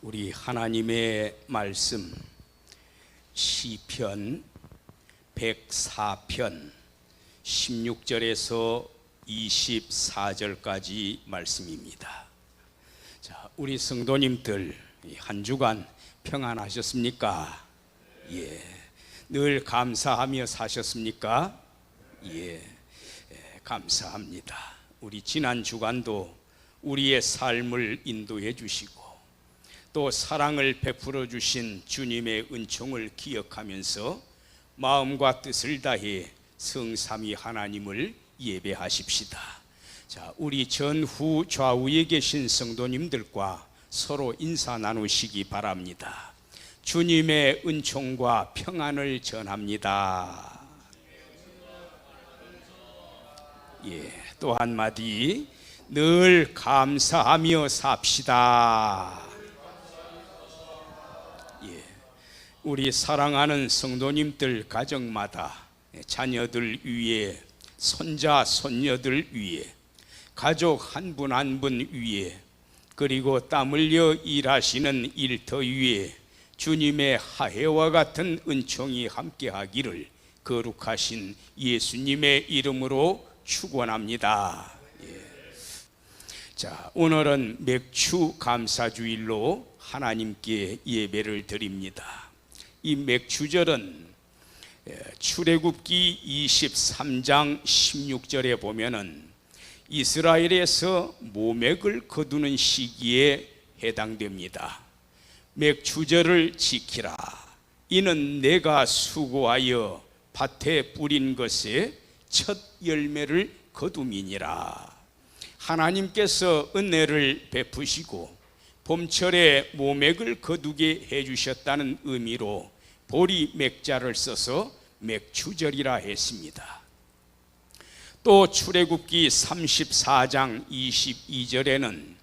우리 하나님의 말씀 시편 104편 16절에서 24절까지 말씀입니다. 자, 우리 성도님들 한 주간 평안하셨습니까? 예. 늘 감사하며 사셨습니까? 예. 감사합니다. 우리 지난 주간도 우리의 삶을 인도해 주시고 또 사랑을 베풀어 주신 주님의 은총을 기억하면서 마음과 뜻을 다해 성삼위 하나님을 예배하십시다. 자, 우리 전후 좌우에 계신 성도님들과 서로 인사 나누시기 바랍니다. 주님의 은총과 평안을 전합니다. 예, 또 한마디, 늘 감사하며 삽시다. 예, 우리 사랑하는 성도님들 가정마다 자녀들 위에, 손자 손녀들 위에, 가족 한 분 한 분 위에, 그리고 땀 흘려 일하시는 일터 위에 주님의 하혜와 같은 은총이 함께하기를 거룩하신 예수님의 이름으로 축원합니다. 예. 자, 오늘은 맥주 감사주일로 하나님께 예배를 드립니다. 이 맥주절은 출애굽기 23장 16절에 보면은 이스라엘에서 모맥을 거두는 시기에 해당됩니다. 맥주절을 지키라. 이는 내가 수고하여 밭에 뿌린 것에 첫 열매를 거둠이니라. 하나님께서 은혜를 베푸시고 봄철에 모맥을 거두게 해주셨다는 의미로 보리 맥자를 써서 맥주절이라 했습니다. 또 출애굽기 34장 22절에는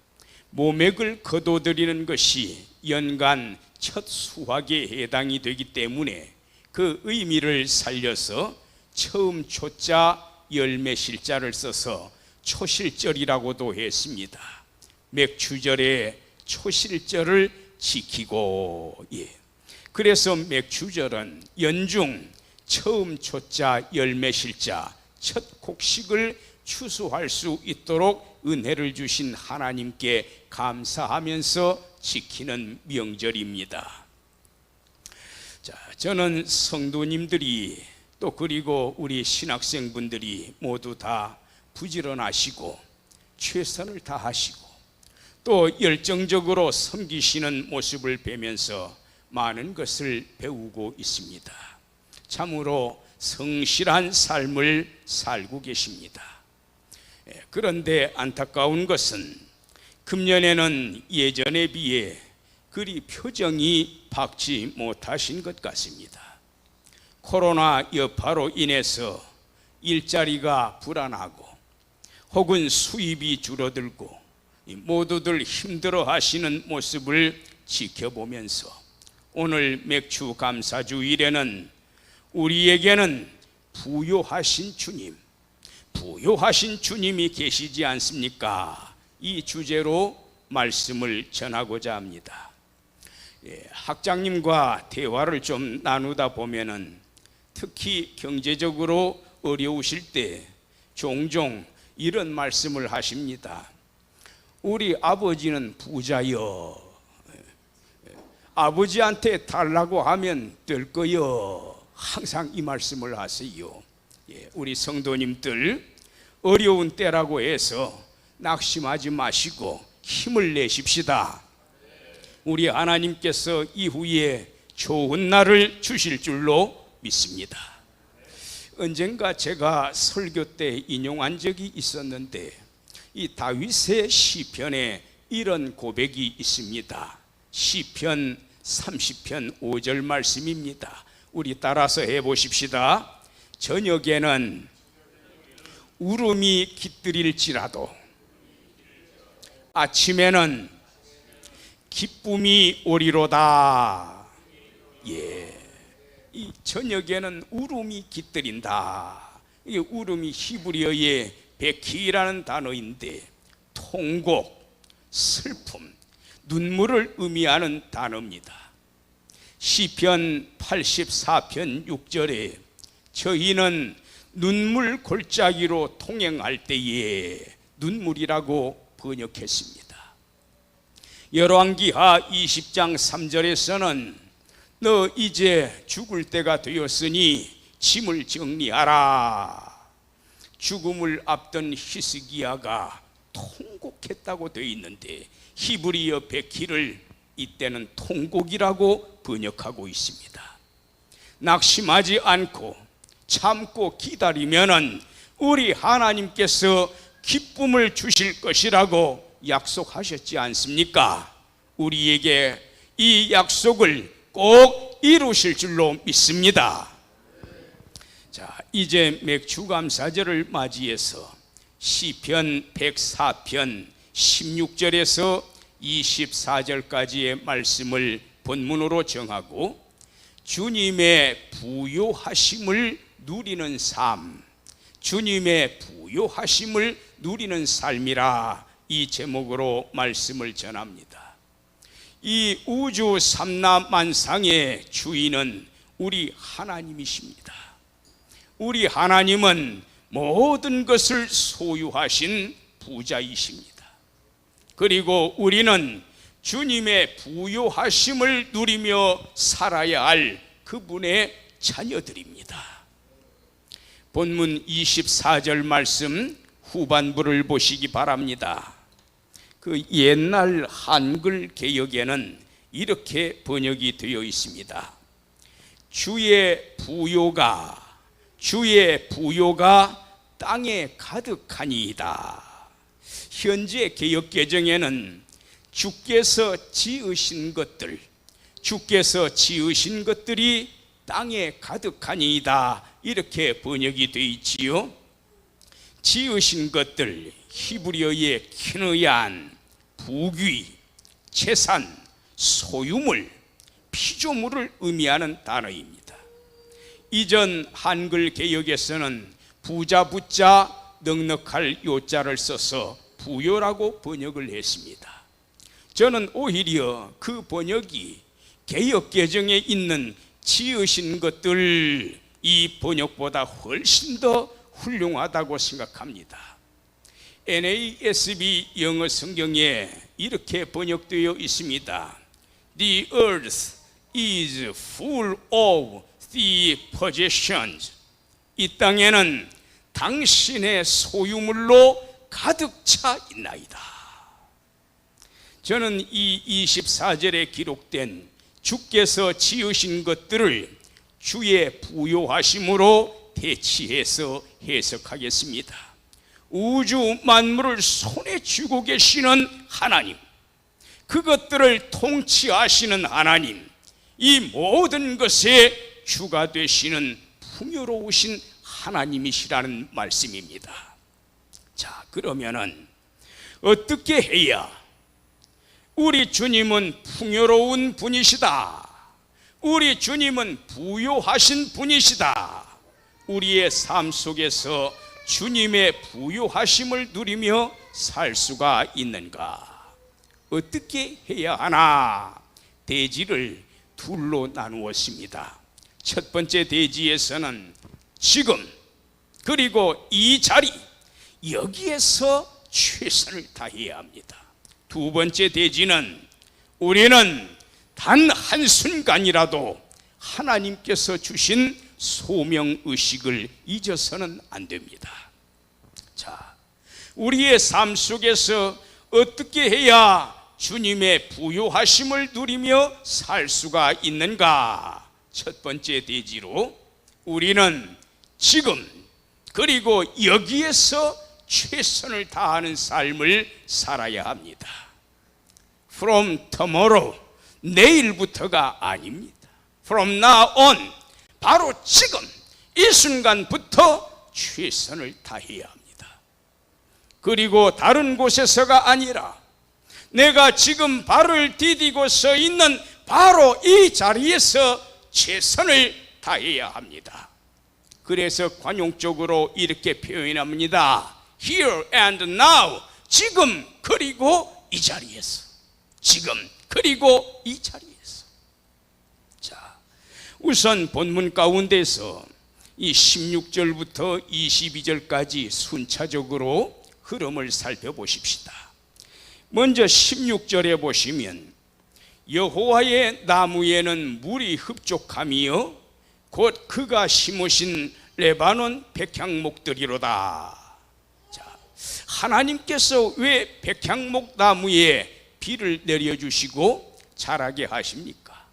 모맥을 거둬들이는 것이 연간 첫 수확에 해당이 되기 때문에 그 의미를 살려서 처음 초자 열매 실자를 써서 초실절이라고도 했습니다. 맥주절에 초실절을 지키고, 그래서 맥주절은 연중 처음 초자 열매 실자 첫 곡식을 추수할 수 있도록 은혜를 주신 하나님께 감사하면서 지키는 명절입니다. 자, 저는 성도님들이 또 그리고 우리 신학생분들이 모두 다 부지런하시고 최선을 다하시고 또 열정적으로 섬기시는 모습을 뵈면서 많은 것을 배우고 있습니다. 참으로 성실한 삶을 살고 계십니다. 그런데 안타까운 것은 금년에는 예전에 비해 그리 표정이 밝지 못하신 것 같습니다. 코로나 여파로 인해서 일자리가 불안하고 혹은 수입이 줄어들고 모두들 힘들어 하시는 모습을 지켜보면서 오늘 맥주 감사주일에는 우리에게는 부요하신 주님이 계시지 않습니까? 이 주제로 말씀을 전하고자 합니다. 학장님과 대화를 좀 나누다 보면은 특히 경제적으로 어려우실 때 종종 이런 말씀을 하십니다. 우리 아버지는 부자여, 아버지한테 달라고 하면 될 거여. 항상 이 말씀을 하세요. 우리 성도님들 어려운 때라고 해서 낙심하지 마시고 힘을 내십시다. 우리 하나님께서 이후에 좋은 날을 주실 줄로 믿습니다. 언젠가 제가 설교 때 인용한 적이 있었는데 이 다윗의 시편에 이런 고백이 있습니다. 시편 30편 5절 말씀입니다. 우리 따라서 해보십시다. 저녁에는 울음이 깃들일지라도 아침에는 기쁨이 오리로다. 이 저녁에는 울음이 깃들인다. 이 울음이 히브리어의 베키라는 단어인데 통곡, 슬픔, 눈물을 의미하는 단어입니다. 시편 84편 6절에 저희는 눈물 골짜기로 통행할 때에 눈물이라고 번역했습니다. 열왕기하 20장 3절에서는 너 이제 죽을 때가 되었으니 짐을 정리하라. 죽음을 앞둔 히스기야가 통곡했다고 되어 있는데 히브리어 백희를 이때는 통곡이라고 번역하고 있습니다. 낙심하지 않고 참고 기다리면은 우리 하나님께서 기쁨을 주실 것이라고 약속하셨지 않습니까? 우리에게 이 약속을 꼭 이루실 줄로 믿습니다. 자, 이제 맥주감사절을 맞이해서 시편 104편 16절에서 24절까지의 말씀을 본문으로 정하고 주님의 부요하심을 누리는 삶, 주님의 부요하심을 누리는 삶이라 이 제목으로 말씀을 전합니다. 이 우주 삼라만상의 주인은 우리 하나님이십니다. 우리 하나님은 모든 것을 소유하신 부자이십니다. 그리고 우리는 주님의 부요하심을 누리며 살아야 할 그분의 자녀들입니다. 본문 24절 말씀 후반부를 보시기 바랍니다. 그 옛날 한글 개역에는 이렇게 번역이 되어 있습니다. 주의 부요가 땅에 가득하니이다. 현재 개역 개정에는 주께서 지으신 것들이 땅에 가득하니이다 이렇게 번역이 되어 있지요. 지으신 것들, 히브리어의 키느얀, 부귀, 재산, 소유물, 피조물을 의미하는 단어입니다. 이전 한글 개역에서는 부자 부자 넉넉할 요자를 써서 부요라고 번역을 했습니다. 저는 오히려 그 번역이 개역 개정에 있는 지으신 것들 이 번역보다 훨씬 더 훌륭하다고 생각합니다. NASB 영어 성경에 이렇게 번역되어 있습니다. The earth is full of the possessions. 이 땅에는 당신의 소유물로 가득 차 있나이다. 저는 이 24절에 기록된 주께서 지으신 것들을 주의 부요하심으로 대치해서 해석하겠습니다. 우주 만물을 손에 쥐고 계시는 하나님, 그것들을 통치하시는 하나님, 이 모든 것의 주가 되시는 풍요로우신 하나님이시라는 말씀입니다. 자, 그러면은 어떻게 해야 우리 주님은 풍요로운 분이시다, 우리 주님은 부요하신 분이시다, 우리의 삶 속에서 주님의 부요하심을 누리며 살 수가 있는가? 어떻게 해야 하나? 대지를 둘로 나누었습니다. 첫 번째 대지에서는 지금 그리고 이 자리, 여기에서 최선을 다해야 합니다. 두 번째 대지는 우리는 단 한순간이라도 하나님께서 주신 소명의식을 잊어서는 안 됩니다. 자, 우리의 삶 속에서 어떻게 해야 주님의 부요하심을 누리며 살 수가 있는가? 첫 번째 대지로 우리는 지금 그리고 여기에서 최선을 다하는 삶을 살아야 합니다. From tomorrow, 내일부터가 아닙니다. From now on, 바로 지금 이 순간부터 최선을 다해야 합니다. 그리고 다른 곳에서가 아니라 내가 지금 발을 디디고 서 있는 바로 이 자리에서 최선을 다해야 합니다. 그래서 관용적으로 이렇게 표현합니다. Here and now, 지금 그리고 이 자리에서 지금, 그리고 이 자리에서. 자, 우선 본문 가운데서 이 16절부터 22절까지 순차적으로 흐름을 살펴보십시다. 먼저 16절에 보시면 여호와의 나무에는 물이 흡족함이요 곧 그가 심으신 레바논 백향목들이로다. 자, 하나님께서 왜 백향목 나무에 비를 내려주시고 자라게 하십니까?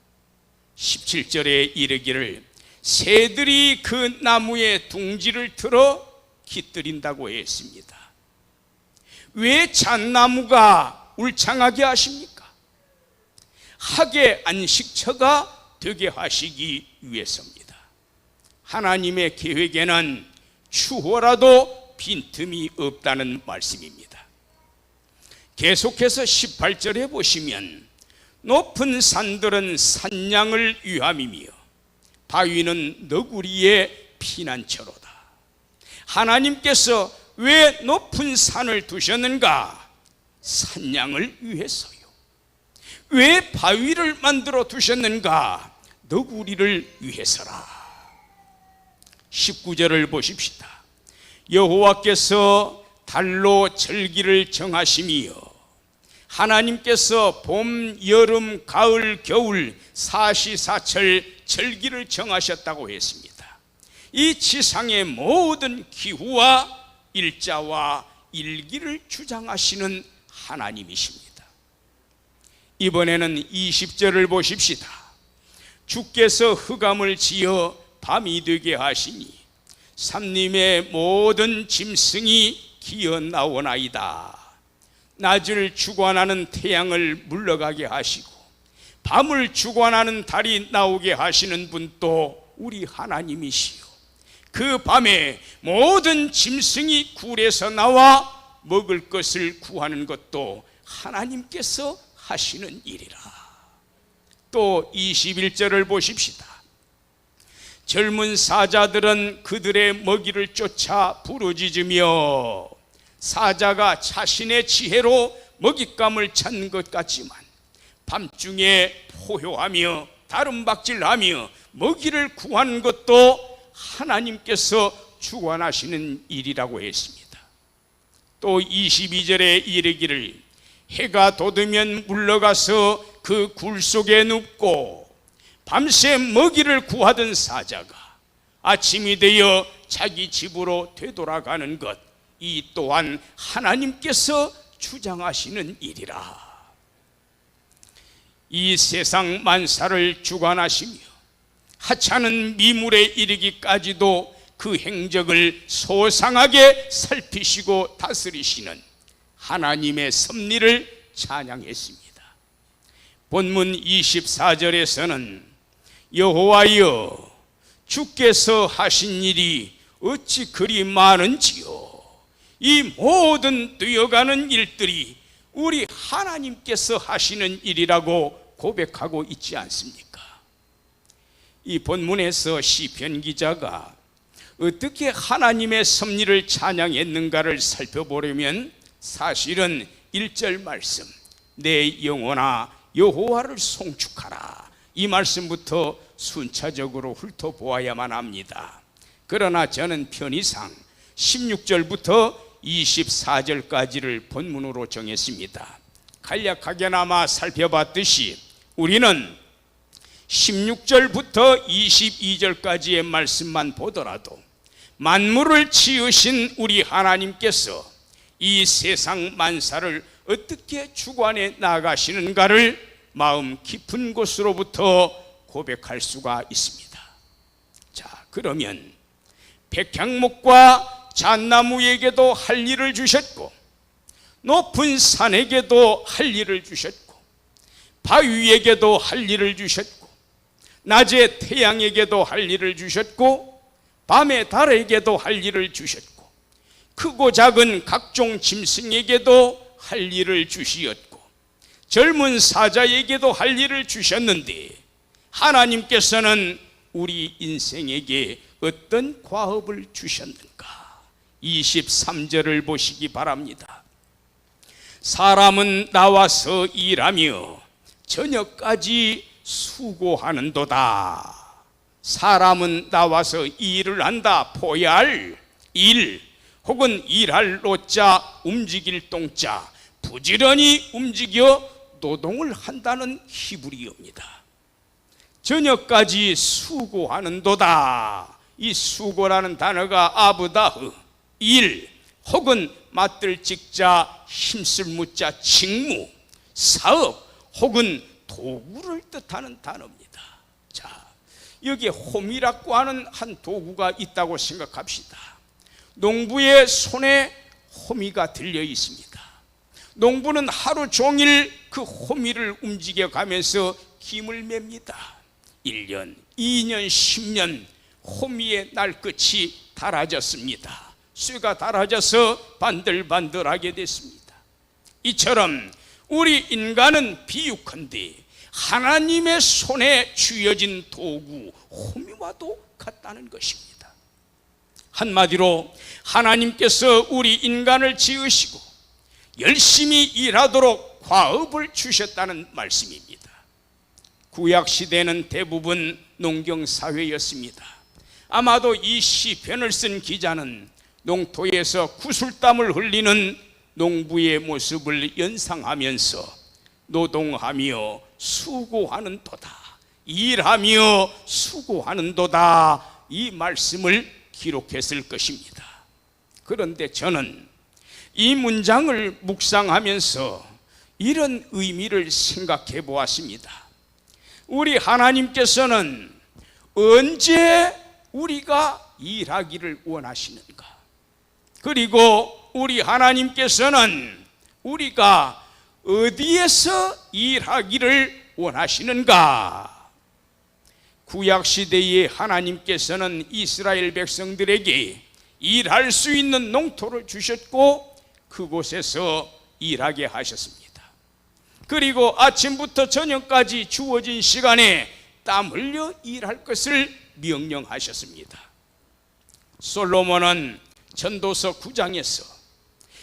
17절에 이르기를 새들이 그 나무의 둥지를 틀어 깃들인다고 했습니다. 왜 잣나무가 울창하게 하십니까? 학의 안식처가 되게 하시기 위해서입니다. 하나님의 계획에는 추호라도 빈틈이 없다는 말씀입니다. 계속해서 18절에 보시면 높은 산들은 산양을 위함이며 바위는 너구리의 피난처로다. 하나님께서 왜 높은 산을 두셨는가? 산양을 위해서요. 왜 바위를 만들어 두셨는가? 너구리를 위해서라. 19절을 보십시다. 여호와께서 달로 절기를 정하시며 하나님께서 봄, 여름, 가을, 겨울 사시사철 절기를 정하셨다고 했습니다. 이 지상의 모든 기후와 일자와 일기를 주장하시는 하나님이십니다. 이번에는 20절을 보십시다. 주께서 흑암을 지어 밤이 되게 하시니 삼림의 모든 짐승이 기어 나오나이다. 낮을 주관하는 태양을 물러가게 하시고 밤을 주관하는 달이 나오게 하시는 분도 우리 하나님이시요 그 밤에 모든 짐승이 굴에서 나와 먹을 것을 구하는 것도 하나님께서 하시는 일이라. 또 21절을 보십시다. 젊은 사자들은 그들의 먹이를 쫓아 부르짖으며 사자가 자신의 지혜로 먹잇감을 찾는 것 같지만 밤중에 포효하며 다름박질하며 먹이를 구하는 것도 하나님께서 주관하시는 일이라고 했습니다. 또 22절에 이르기를 해가 돋으면 물러가서 그 굴 속에 눕고 밤새 먹이를 구하던 사자가 아침이 되어 자기 집으로 되돌아가는 것, 이 또한 하나님께서 주장하시는 일이라. 이 세상 만사를 주관하시며 하찮은 미물에 이르기까지도 그 행적을 소상하게 살피시고 다스리시는 하나님의 섭리를 찬양했습니다. 본문 24절에서는 여호와여 주께서 하신 일이 어찌 그리 많은지요. 이 모든 뛰어가는 일들이 우리 하나님께서 하시는 일이라고 고백하고 있지 않습니까? 이 본문에서 시편 기자가 어떻게 하나님의 섭리를 찬양했는가를 살펴보려면 사실은 1절 말씀 내 영혼아 여호와를 송축하라, 이 말씀부터 순차적으로 훑어보아야만 합니다. 그러나 저는 편의상 16절부터 24절까지를 본문으로 정했습니다. 간략하게나마 살펴봤듯이 우리는 16절부터 22절까지의 말씀만 보더라도 만물을 지으신 우리 하나님께서 이 세상 만사를 어떻게 주관해 나가시는가를 마음 깊은 곳으로부터 고백할 수가 있습니다. 자, 그러면 백향목과 잣나무에게도 할 일을 주셨고 높은 산에게도 할 일을 주셨고 바위에게도 할 일을 주셨고 낮에 태양에게도 할 일을 주셨고 밤에 달에게도 할 일을 주셨고 크고 작은 각종 짐승에게도 할 일을 주시었고 젊은 사자에게도 할 일을 주셨는데 하나님께서는 우리 인생에게 어떤 과업을 주셨는가? 23절을 보시기 바랍니다. 사람은 나와서 일하며 저녁까지 수고하는도다. 사람은 나와서 일을 한다. 포야할 일 혹은 일할 노자, 움직일 동자, 부지런히 움직여 노동을 한다는 히브리어입니다. 저녁까지 수고하는도다. 이 수고라는 단어가 아브다흐, 일 혹은 맞들 직자, 힘쓸 무자, 직무, 사업 혹은 도구를 뜻하는 단어입니다. 자, 여기에 호미라고 하는 한 도구가 있다고 생각합시다. 농부의 손에 호미가 들려 있습니다. 농부는 하루 종일 그 호미를 움직여 가면서 김을 맵니다. 1년, 2년, 10년 호미의 날끝이 닳아졌습니다. 쇠가 닳아져서 반들반들하게 됐습니다. 이처럼 우리 인간은 비유컨대 하나님의 손에 쥐어진 도구 호미와도 같다는 것입니다. 한마디로 하나님께서 우리 인간을 지으시고 열심히 일하도록 과업을 주셨다는 말씀입니다. 구약시대는 대부분 농경사회였습니다. 아마도 이 시편을 쓴 기자는 농토에서 구슬땀을 흘리는 농부의 모습을 연상하면서 노동하며 수고하는도다, 일하며 수고하는도다, 이 말씀을 기록했을 것입니다. 그런데 저는 이 문장을 묵상하면서 이런 의미를 생각해 보았습니다. 우리 하나님께서는 언제 우리가 일하기를 원하시는가? 그리고 우리 하나님께서는 우리가 어디에서 일하기를 원하시는가? 구약시대에 하나님께서는 이스라엘 백성들에게 일할 수 있는 농토를 주셨고 그곳에서 일하게 하셨습니다. 그리고 아침부터 저녁까지 주어진 시간에 땀 흘려 일할 것을 명령하셨습니다. 솔로몬은 전도서 9장에서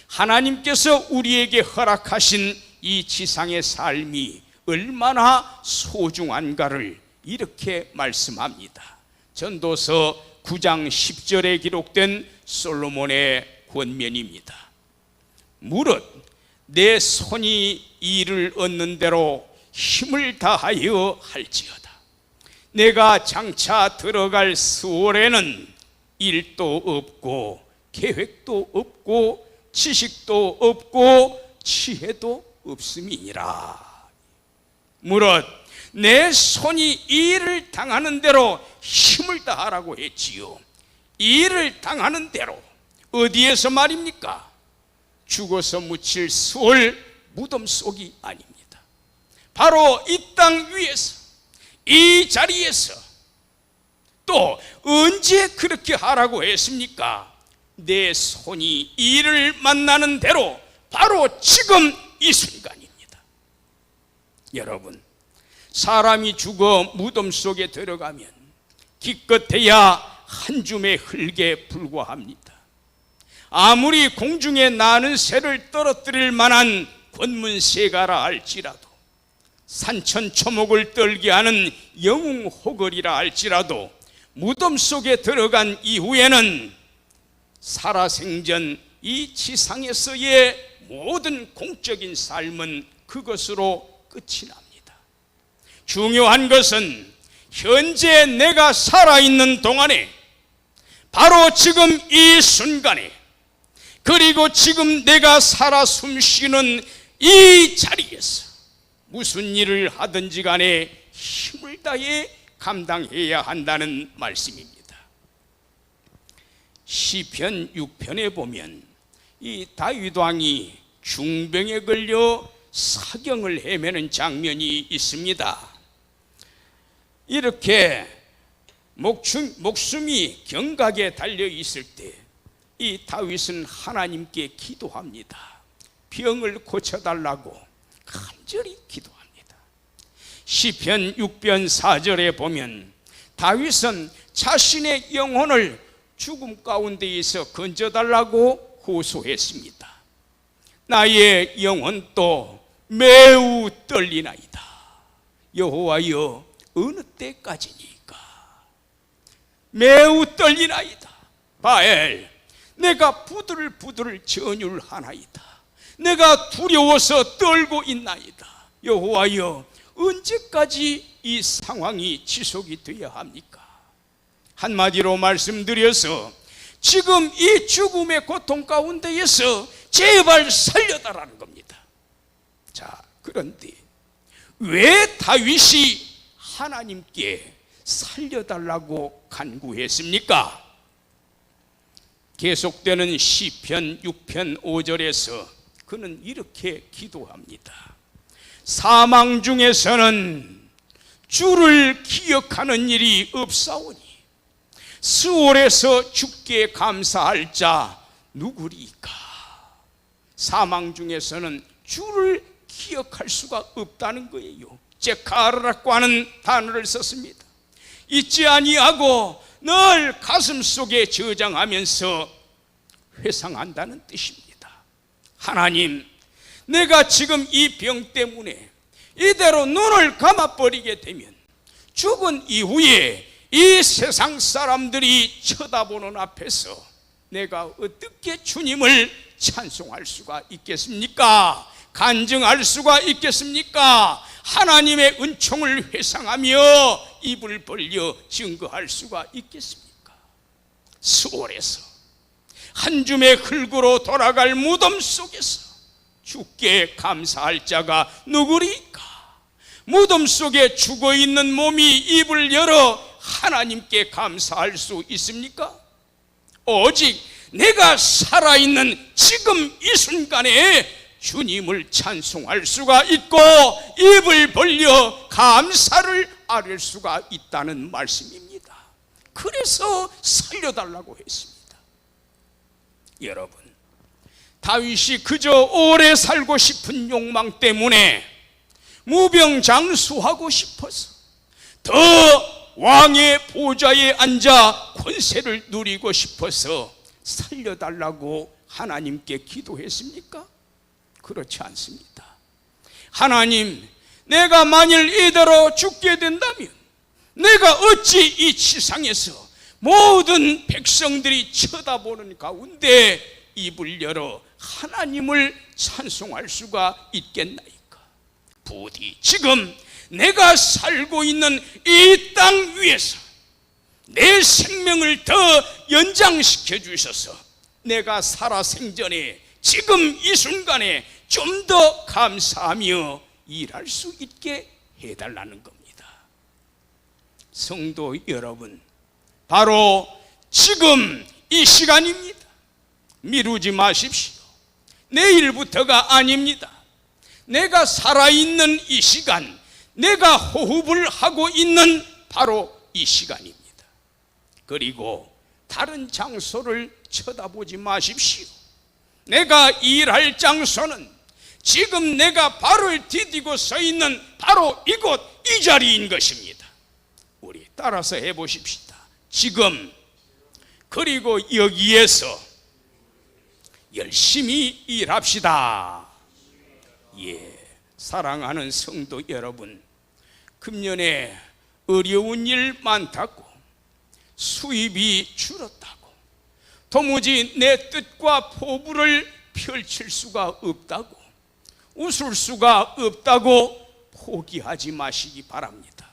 하나님께서 우리에게 허락하신 이 지상의 삶이 얼마나 소중한가를 이렇게 말씀합니다. 전도서 9장 10절에 기록된 솔로몬의 권면입니다. 무릇 내 손이 일을 얻는 대로 힘을 다하여 할지어다. 내가 장차 들어갈 수월에는 일도 없고 계획도 없고 지식도 없고 지혜도 없음이니라. 무릇 내 손이 일을 당하는 대로 힘을 다하라고 했지요. 일을 당하는 대로 어디에서 말입니까? 죽어서 묻힐 수월 무덤 속이 아닙니다. 바로 이 땅 위에서, 이 자리에서. 또 언제 그렇게 하라고 했습니까? 내 손이 이를 만나는 대로 바로 지금 이 순간입니다. 여러분, 사람이 죽어 무덤 속에 들어가면 기껏해야 한 줌의 흙에 불과합니다. 아무리 공중에 나는 새를 떨어뜨릴 만한 권문새가라 할지라도, 산천초목을 떨게 하는 영웅호걸이라 할지라도 무덤 속에 들어간 이후에는 살아생전 이 지상에서의 모든 공적인 삶은 그것으로 끝이 납니다. 중요한 것은 현재 내가 살아있는 동안에, 바로 지금 이 순간에, 그리고 지금 내가 살아 숨쉬는 이 자리에서 무슨 일을 하든지 간에 힘을 다해 감당해야 한다는 말씀입니다. 시편 6편에 보면 이 다윗 왕이 중병에 걸려 사경을 헤매는 장면이 있습니다. 이렇게 목숨이 경각에 달려 있을 때 이 다윗은 하나님께 기도합니다. 병을 고쳐달라고 간절히 기도합니다. 시편 6편 4절에 보면 다윗은 자신의 영혼을 죽음 가운데에서 건져달라고 호소했습니다. 나의 영혼도 매우 떨리나이다. 여호와여, 어느 때까지니까? 매우 떨리나이다. 바엘, 내가 부들부들 전율하나이다. 내가 두려워서 떨고 있나이다. 여호와여, 언제까지 이 상황이 지속이 되어야 합니까? 한마디로 말씀드려서 지금 이 죽음의 고통 가운데에서 제발 살려달라는 겁니다. 자, 그런데 왜 다윗이 하나님께 살려달라고 간구했습니까? 계속되는 시편 6편 5절에서 그는 이렇게 기도합니다. 사망 중에서는 주를 기억하는 일이 없사오니 수월에서 주께 감사할 자 누구리까? 사망 중에서는 주를 기억할 수가 없다는 거예요. 제카르라고 하는 단어를 썼습니다. 잊지 아니하고 늘 가슴속에 저장하면서 회상한다는 뜻입니다. 하나님, 내가 지금 이 병 때문에 이대로 눈을 감아버리게 되면 죽은 이후에 이 세상 사람들이 쳐다보는 앞에서 내가 어떻게 주님을 찬송할 수가 있겠습니까? 간증할 수가 있겠습니까? 하나님의 은총을 회상하며 입을 벌려 증거할 수가 있겠습니까? 수월에서 한 줌의 흙으로 돌아갈 무덤 속에서 주께 감사할 자가 누구리까? 무덤 속에 죽어있는 몸이 입을 열어 하나님께 감사할 수 있습니까? 오직 내가 살아있는 지금 이 순간에 주님을 찬송할 수가 있고 입을 벌려 감사를 아뢰 수가 있다는 말씀입니다. 그래서 살려달라고 했습니다. 여러분, 다윗이 그저 오래 살고 싶은 욕망 때문에 무병장수하고 싶어서 더 왕의 보좌에 앉아 권세를 누리고 싶어서 살려달라고 하나님께 기도했습니까? 그렇지 않습니다. 하나님, 내가 만일 이대로 죽게 된다면 내가 어찌 이 지상에서 모든 백성들이 쳐다보는 가운데 입을 열어 하나님을 찬송할 수가 있겠나이까? 부디 지금 내가 살고 있는 이 땅 위에서 내 생명을 더 연장시켜 주셔서 내가 살아 생전에 지금 이 순간에 좀 더 감사하며 일할 수 있게 해달라는 겁니다. 성도 여러분, 바로 지금 이 시간입니다. 미루지 마십시오. 내일부터가 아닙니다. 내가 살아있는 이 시간, 내가 호흡을 하고 있는 바로 이 시간입니다. 그리고 다른 장소를 쳐다보지 마십시오. 내가 일할 장소는 지금 내가 발을 디디고 서 있는 바로 이곳 이 자리인 것입니다. 우리 따라서 해보십시다. 지금, 그리고 여기에서 열심히 일합시다. 예, 사랑하는 성도 여러분, 금년에 어려운 일 많다고, 수입이 줄었다고, 도무지 내 뜻과 포부를 펼칠 수가 없다고, 웃을 수가 없다고 포기하지 마시기 바랍니다.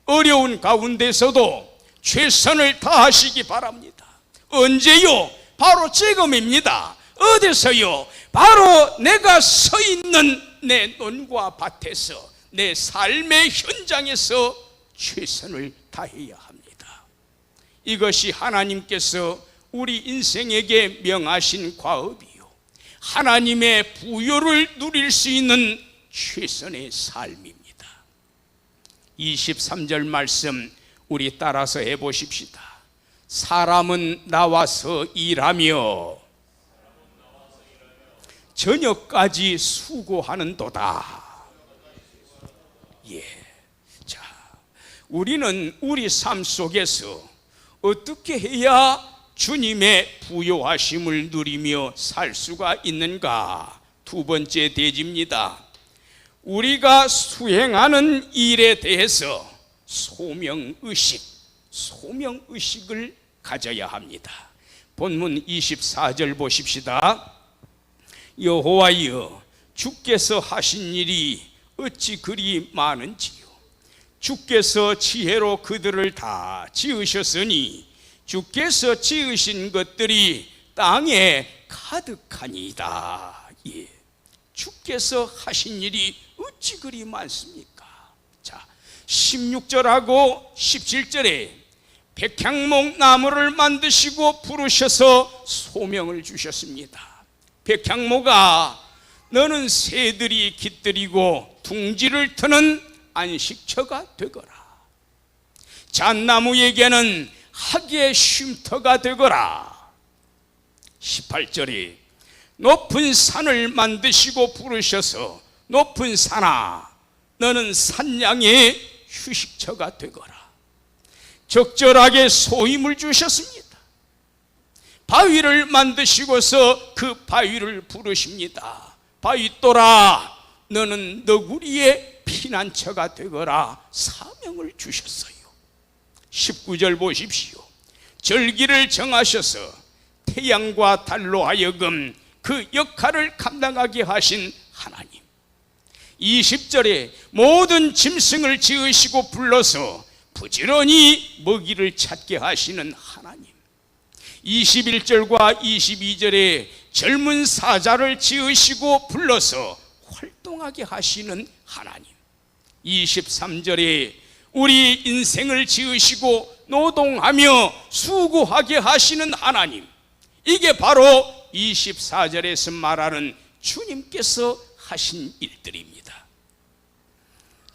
어려운 가운데서도 최선을 다하시기 바랍니다. 언제요? 바로 지금입니다. 어디서요? 바로 내가 서 있는 내 논과 밭에서, 내 삶의 현장에서 최선을 다해야 합니다. 이것이 하나님께서 우리 인생에게 명하신 과업이요, 하나님의 부요를 누릴 수 있는 최선의 삶입니다. 23절 말씀 우리 따라서 해보십시다. 사람은 나와서 일하며 저녁까지 수고하는도다. 예. 자, 우리는 우리 삶 속에서 어떻게 해야 주님의 부요하심을 누리며 살 수가 있는가? 두 번째 대지입니다. 우리가 수행하는 일에 대해서 소명의식을 가져야 합니다. 본문 24절 보십시다. 여호와여, 주께서 하신 일이 어찌 그리 많은지요. 주께서 지혜로 그들을 다 지으셨으니 주께서 지으신 것들이 땅에 가득하니이다. 예. 주께서 하신 일이 어찌 그리 많습니까? 자, 16절하고 17절에 백향목 나무를 만드시고 부르셔서 소명을 주셨습니다. 백향목아, 너는 새들이 깃들이고 둥지를 트는 안식처가 되거라. 잣나무에게는 학의 쉼터가 되거라. 18절에 높은 산을 만드시고 부르셔서 높은 산아, 너는 산양의 휴식처가 되거라. 적절하게 소임을 주셨습니다. 바위를 만드시고서 그 바위를 부르십니다. 바위돌아, 너는 너구리의 피난처가 되거라. 사명을 주셨어요. 19절 보십시오. 절기를 정하셔서 태양과 달로 하여금 그 역할을 감당하게 하신 하나님. 20절에 모든 짐승을 지으시고 불러서 부지런히 먹이를 찾게 하시는 하나님. 21절과 22절에 젊은 사자를 지으시고 불러서 활동하게 하시는 하나님. 23절에 우리 인생을 지으시고 노동하며 수고하게 하시는 하나님. 이게 바로 24절에서 말하는 주님께서 하신 일들입니다.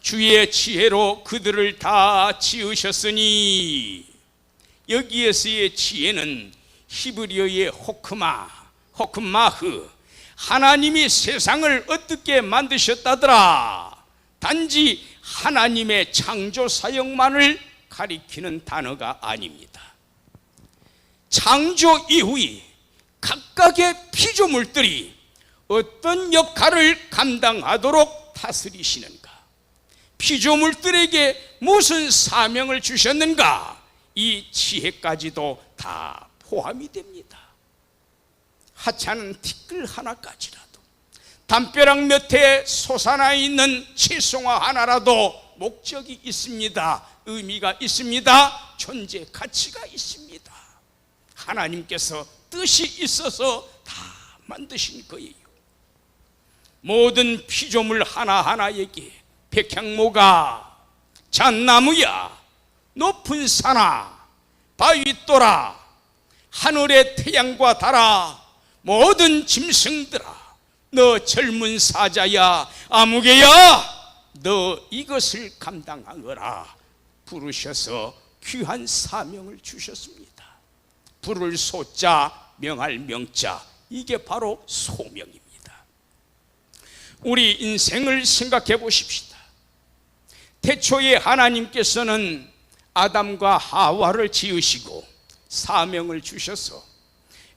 주의 지혜로 그들을 다 지으셨으니, 여기에서의 지혜는 히브리어의 호크마흐, 하나님이 세상을 어떻게 만드셨다더라, 단지 하나님의 창조 사역만을 가리키는 단어가 아닙니다. 창조 이후에 각각의 피조물들이 어떤 역할을 감당하도록 다스리시는가, 피조물들에게 무슨 사명을 주셨는가, 이 지혜까지도 다 포함이 됩니다. 하찮은 티끌 하나까지라도, 담벼락 몇에 솟아나 있는 채송화 하나라도 목적이 있습니다. 의미가 있습니다. 존재 가치가 있습니다. 하나님께서 뜻이 있어서 다 만드신 거예요. 모든 피조물 하나하나에게 백향목아, 잣나무야, 높은 산아, 바위돌아, 하늘의 태양과 달아, 모든 짐승들아, 너 젊은 사자야, 아무개야, 너 이것을 감당하거라 부르셔서 귀한 사명을 주셨습니다. 부를 소자, 명할 명자, 이게 바로 소명입니다. 우리 인생을 생각해 보십시다. 태초에 하나님께서는 아담과 하와를 지으시고 사명을 주셔서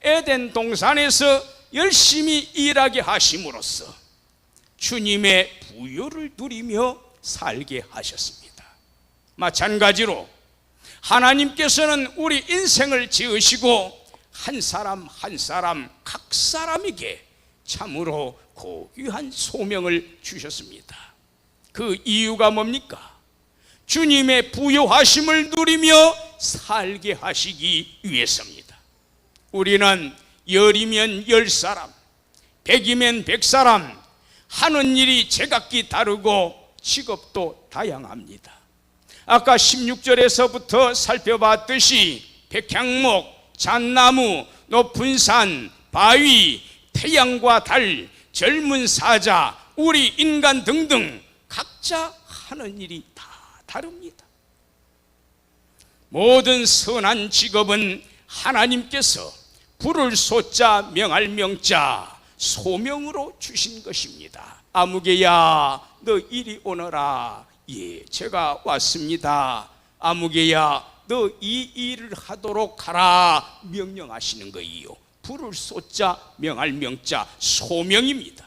에덴 동산에서 열심히 일하게 하심으로써 주님의 부요를 누리며 살게 하셨습니다. 마찬가지로 하나님께서는 우리 인생을 지으시고 한 사람 한 사람 각 사람에게 참으로 고귀한 소명을 주셨습니다. 그 이유가 뭡니까? 주님의 부요하심을 누리며 살게 하시기 위해서입니다. 우리는 열이면 10사람, 100이면 100사람, 하는 일이 제각기 다르고 직업도 다양합니다. 아까 16절에서부터 살펴봤듯이 백향목, 잣나무, 높은 산, 바위, 태양과 달, 젊은 사자, 우리 인간 등등 각자 하는 일이 다 다릅니다. 모든 선한 직업은 하나님께서 부를 소자, 명할 명자, 소명으로 주신 것입니다. 아무개야, 너 이리 오너라. 예, 제가 왔습니다. 아무개야, 너 이 일을 하도록 하라 명령하시는 거예요. 부를 소자, 명할 명자, 소명입니다.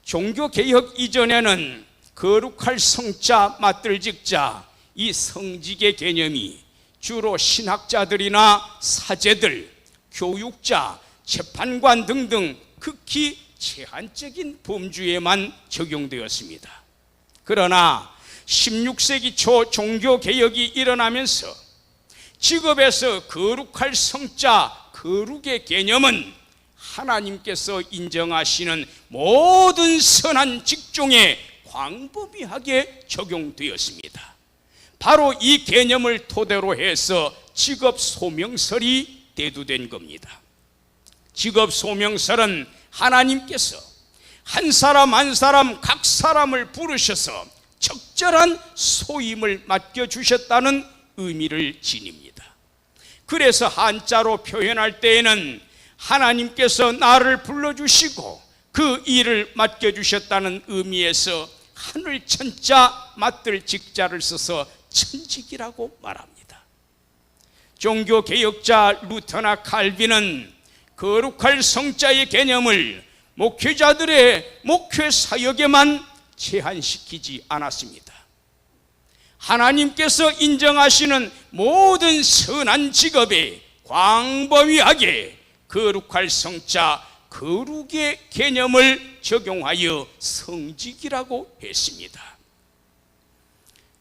종교개혁 이전에는 거룩할 성자 맞들 직자, 이 성직의 개념이 주로 신학자들이나 사제들, 교육자, 재판관 등등 극히 제한적인 범주에만 적용되었습니다. 그러나 16세기 초 종교개혁이 일어나면서 직업에서 거룩할 성자, 거룩의 개념은 하나님께서 인정하시는 모든 선한 직종에 광범위하게 적용되었습니다. 바로 이 개념을 토대로 해서 직업 소명설이 대두된 겁니다. 직업 소명설은 하나님께서 한 사람 한 사람 각 사람을 부르셔서 적절한 소임을 맡겨주셨다는 의미를 지닙니다. 그래서 한자로 표현할 때에는 하나님께서 나를 불러주시고 그 일을 맡겨주셨다는 의미에서 하늘 천자 맡들 직자를 써서 천직이라고 말합니다. 종교개혁자 루터나 칼빈은 거룩할 성자의 개념을 목회자들의 목회 사역에만 제한시키지 않았습니다. 하나님께서 인정하시는 모든 선한 직업에 광범위하게 거룩할 성자, 거룩의 개념을 적용하여 성직이라고 했습니다.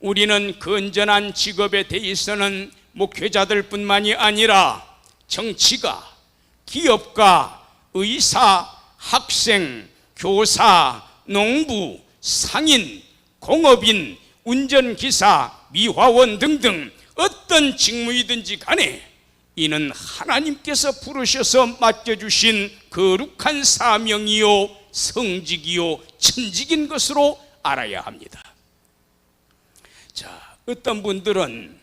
우리는 건전한 직업에 대해서는 목회자들뿐만이 아니라 정치가, 기업가, 의사, 학생, 교사, 농부, 상인, 공업인, 운전기사, 미화원 등등 어떤 직무이든지 간에 이는 하나님께서 부르셔서 맡겨주신 거룩한 사명이요 성직이요 천직인 것으로 알아야 합니다. 자, 어떤 분들은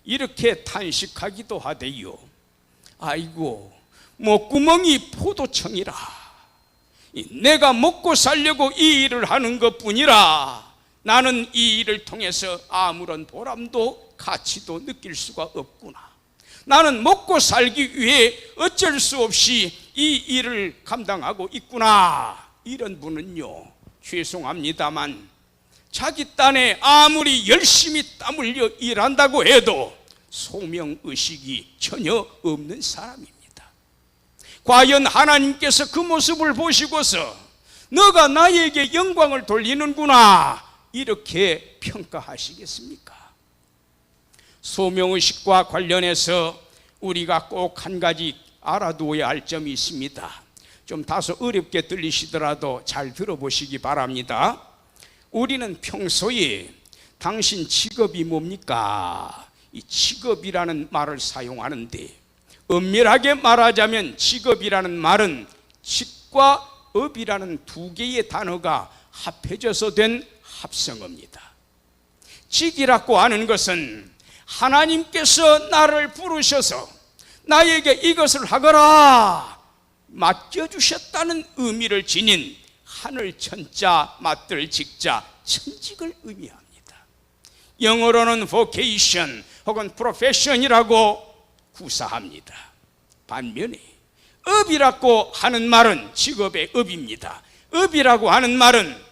이렇게 탄식하기도 하대요. 아이고, 목구멍이 포도청이라. 내가 먹고 살려고 이 일을 하는 것뿐이라 나는 이 일을 통해서 아무런 보람도 가치도 느낄 수가 없구나. 나는 먹고 살기 위해 어쩔 수 없이 이 일을 감당하고 있구나. 이런 분은요, 죄송합니다만 자기 딴에 아무리 열심히 땀 흘려 일한다고 해도 소명의식이 전혀 없는 사람입니다. 과연 하나님께서 그 모습을 보시고서 너가 나에게 영광을 돌리는구나 이렇게 평가하시겠습니까? 소명의식과 관련해서 우리가 꼭 한 가지 알아두어야 할 점이 있습니다. 좀 다소 어렵게 들리시더라도 잘 들어보시기 바랍니다. 우리는 평소에 당신 직업이 뭡니까? 이 직업이라는 말을 사용하는데 엄밀하게 말하자면 직업이라는 말은 직과 업이라는 두 개의 단어가 합해져서 된 합성어입니다. 직이라고 하는 것은 하나님께서 나를 부르셔서 나에게 이것을 하거라 맡겨주셨다는 의미를 지닌 하늘 천자 맡들 직자 천직을 의미합니다. 영어로는 vocation 혹은 profession이라고 구사합니다. 반면에 업이라고 하는 말은 직업의 업입니다. 업이라고 하는 말은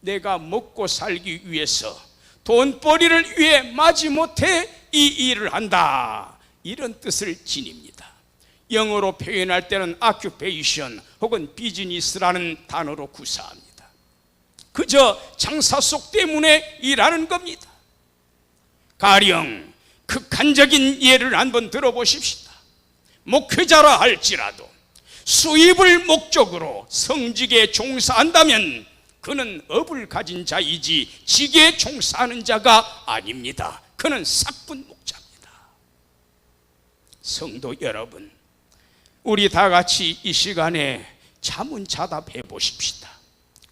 내가 먹고 살기 위해서 돈벌이를 위해 마지못해 이 일을 한다 이런 뜻을 지닙니다. 영어로 표현할 때는 occupation 혹은 business라는 단어로 구사합니다. 그저 장사 속 때문에 일하는 겁니다. 가령 극한적인 예를 한번 들어보십시다. 목회자라 할지라도 수입을 목적으로 성직에 종사한다면 그는 업을 가진 자이지 직에 종사하는 자가 아닙니다. 그는 삭분 목자입니다. 성도 여러분, 우리 다 같이 이 시간에 자문자답해 보십시다.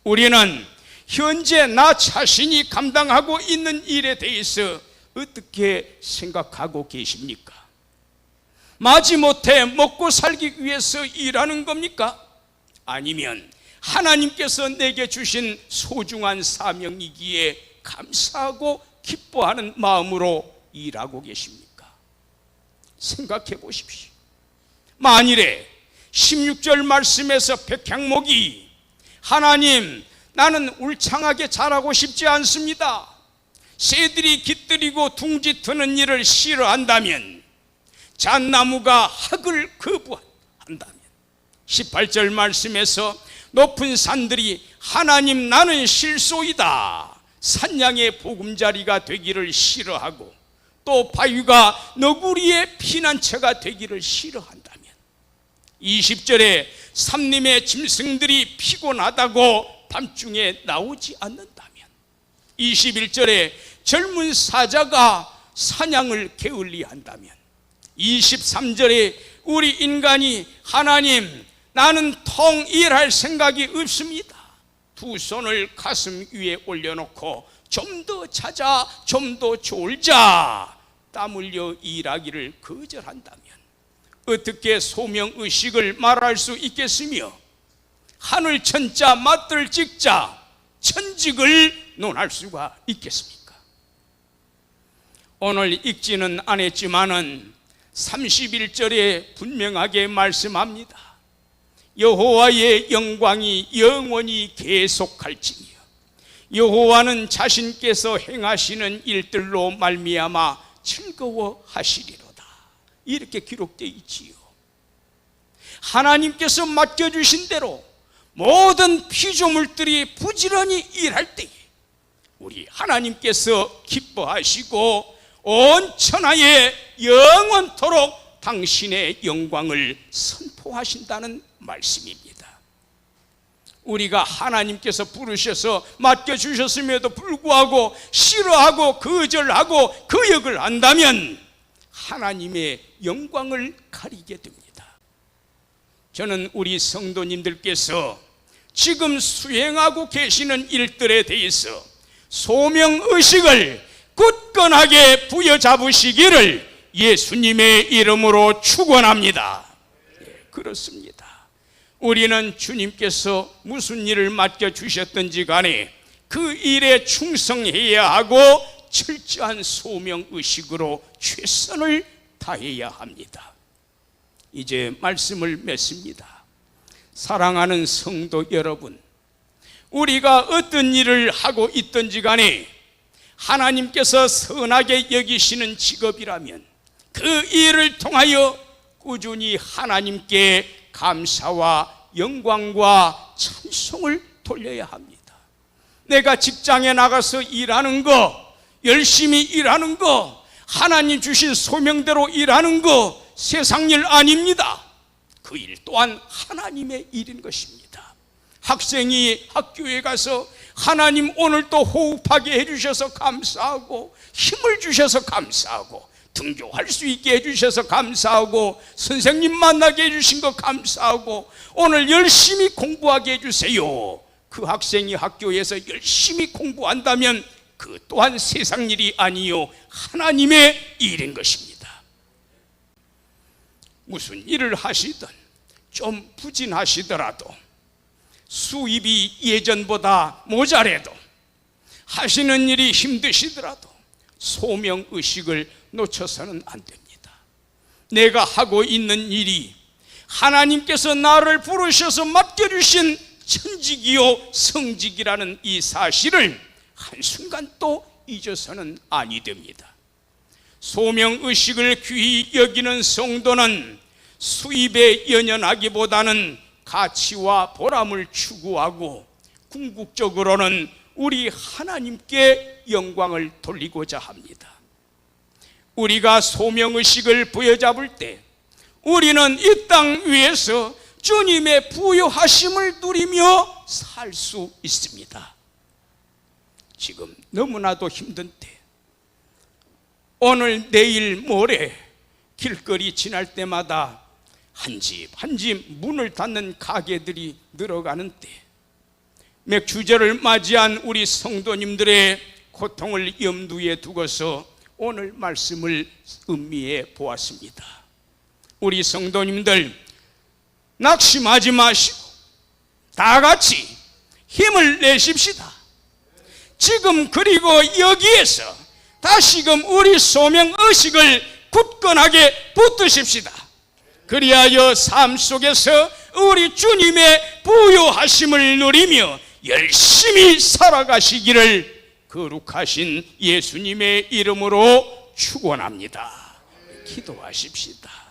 우리는 현재 나 자신이 감당하고 있는 일에 대해서 어떻게 생각하고 계십니까? 마지못해 먹고 살기 위해서 일하는 겁니까? 아니면 하나님께서 내게 주신 소중한 사명이기에 감사하고 기뻐하는 마음으로 일하고 계십니까? 생각해 보십시오. 만일에 16절 말씀에서 백향목이 하나님 나는 울창하게 자라고 싶지 않습니다. 새들이 깃들이고 둥지 트는 일을 싫어한다면, 잣나무가 학을 거부한다면, 18절 말씀에서 높은 산들이 하나님 나는 실소이다, 산양의 보금자리가 되기를 싫어하고, 또 바위가 너구리의 피난처가 되기를 싫어한다면, 20절에 삼림의 짐승들이 피곤하다고 밤중에 나오지 않는다면, 21절에 젊은 사자가 사냥을 게을리한다면, 23절에 우리 인간이 하나님 나는 통 일할 생각이 없습니다, 두 손을 가슴 위에 올려놓고 좀 더 자자, 좀 더 졸자, 땀 흘려 일하기를 거절한다면 어떻게 소명의식을 말할 수 있겠으며, 하늘 천자 맞들 찍자 천직을 논할 수가 있겠습니까? 오늘 읽지는 않았지만은 31절에 분명하게 말씀합니다. 여호와의 영광이 영원히 계속할지니요, 여호와는 자신께서 행하시는 일들로 말미암아 즐거워하시리로다, 이렇게 기록되어 있지요. 하나님께서 맡겨주신 대로 모든 피조물들이 부지런히 일할 때에 우리 하나님께서 기뻐하시고 온 천하에 영원토록 당신의 영광을 선포하신다는 말씀입니다. 우리가 하나님께서 부르셔서 맡겨주셨음에도 불구하고 싫어하고 거절하고 거역을 한다면 하나님의 영광을 가리게 됩니다. 저는 우리 성도님들께서 지금 수행하고 계시는 일들에 대해서 소명의식을 굳건하게 부여잡으시기를 예수님의 이름으로 축원합니다. 그렇습니다. 우리는 주님께서 무슨 일을 맡겨주셨든지 간에 그 일에 충성해야 하고 철저한 소명의식으로 최선을 다해야 합니다. 이제 말씀을 맺습니다. 사랑하는 성도 여러분, 우리가 어떤 일을 하고 있든지 간에 하나님께서 선하게 여기시는 직업이라면 그 일을 통하여 꾸준히 하나님께 감사와 영광과 찬송을 돌려야 합니다. 내가 직장에 나가서 일하는 거, 열심히 일하는 거, 하나님 주신 소명대로 일하는 거 세상 일 아닙니다. 그 일 또한 하나님의 일인 것입니다. 학생이 학교에 가서 하나님 오늘 또 호흡하게 해주셔서 감사하고, 힘을 주셔서 감사하고, 등교할 수 있게 해주셔서 감사하고, 선생님 만나게 해주신 거 감사하고, 오늘 열심히 공부하게 해주세요. 그 학생이 학교에서 열심히 공부한다면 그 또한 세상 일이 아니요 하나님의 일인 것입니다. 무슨 일을 하시든 좀 부진하시더라도, 수입이 예전보다 모자라도, 하시는 일이 힘드시더라도 소명의식을 놓쳐서는 안 됩니다. 내가 하고 있는 일이 하나님께서 나를 부르셔서 맡겨주신 천직이요 성직이라는 이 사실을 한순간 또 잊어서는 아니 됩니다. 소명의식을 귀히 여기는 성도는 수입에 연연하기보다는 가치와 보람을 추구하고 궁극적으로는 우리 하나님께 영광을 돌리고자 합니다. 우리가 소명의식을 부여잡을 때 우리는 이 땅 위에서 주님의 부요하심을 누리며 살 수 있습니다. 지금 너무나도 힘든 때, 오늘 내일 모레 길거리 지날 때마다 한 집 한 집 문을 닫는 가게들이 늘어가는 때, 맥주절을 맞이한 우리 성도님들의 고통을 염두에 두고서 오늘 말씀을 음미해 보았습니다. 우리 성도님들 낙심하지 마시고 다 같이 힘을 내십시다. 지금 그리고 여기에서 다시금 우리 소명의식을 굳건하게 붙드십시다. 그리하여 삶 속에서 우리 주님의 부요하심을 누리며 열심히 살아가시기를 거룩하신 예수님의 이름으로 축원합니다. 기도하십시다.